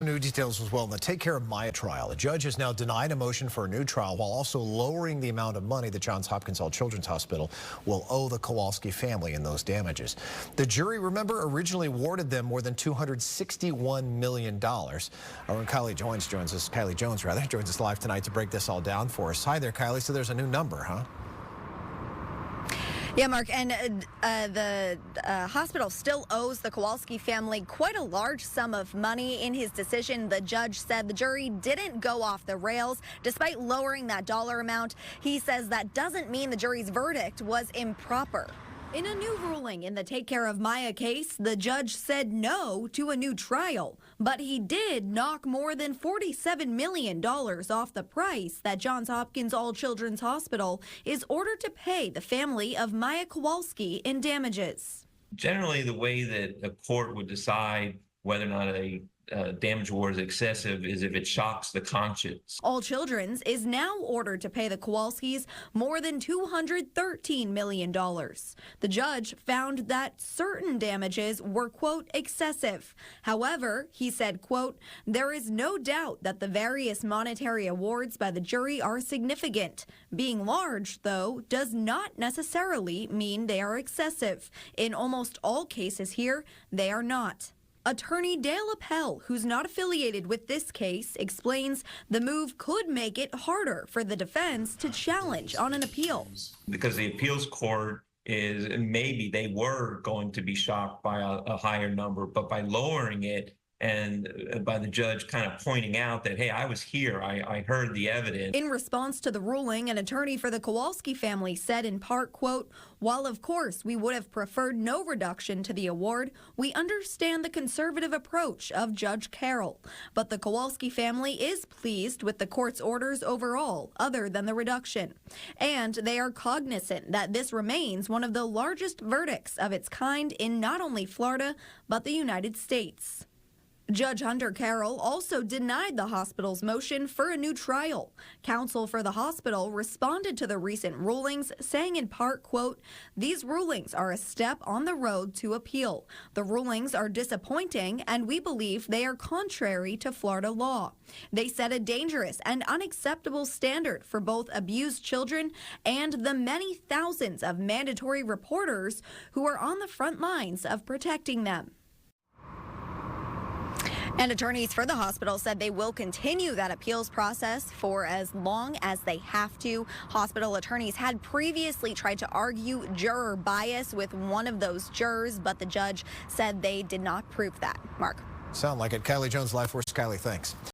New details as well in the Take Care of Maya trial. A judge has now denied a motion for a new trial while also lowering the amount of money that Johns Hopkins Children's Hospital will owe the Kowalski family in those damages. The jury, remember, originally awarded them more than $261 million. Our own Kylie Jones joins us live tonight to break this all down for us. Hi there, Kylie. So there's a new number, huh? Yeah, Mark, and the hospital still owes the Kowalski family quite a large sum of money. In his decision, the judge said the jury didn't go off the rails despite lowering that dollar amount. He says that doesn't mean the jury's verdict was improper. In a new ruling in the Take Care of Maya case, the judge said no to a new trial, but he did knock more than $47 million off the price that Johns Hopkins Children's Hospital is ordered to pay the family of Maya Kowalski in damages. Generally, the way that a court would decide whether or not a damage award is excessive is if it shocks the conscience. Children's is now ordered to pay the Kowalskis more than $213 million. The judge found that certain damages were, quote, excessive. However, he said, quote, there is no doubt that the various monetary awards by the jury are significant. Being large, though, does not necessarily mean they are excessive. In almost all cases here, they are not. Attorney Dale Appel, who's not affiliated with this case, explains the move could make it harder for the defense to challenge on an appeal. Because the appeals court is, maybe they were going to be shocked by a higher number, but by lowering it and by the judge kind of pointing out that, hey, I was here, I heard the evidence. In response to the ruling, an attorney for the Kowalski family said in part, quote, while of course we would have preferred no reduction to the award, we understand the conservative approach of Judge Carroll. But the Kowalski family is pleased with the court's orders overall, other than the reduction. And they are cognizant that this remains one of the largest verdicts of its kind in not only Florida, but the United States. Judge Hunter Carroll also denied the hospital's motion for a new trial. Counsel for the hospital responded to the recent rulings, saying in part, quote, these rulings are a step on the road to appeal. The rulings are disappointing, and we believe they are contrary to Florida law. They set a dangerous and unacceptable standard for both abused children and the many thousands of mandatory reporters who are on the front lines of protecting them. And attorneys for the hospital said they will continue that appeals process for as long as they have to. Hospital attorneys had previously tried to argue juror bias with one of those jurors, but the judge said they did not prove that. Mark. Sound like it. Kylie Jones, Live Force. Kylie, thanks.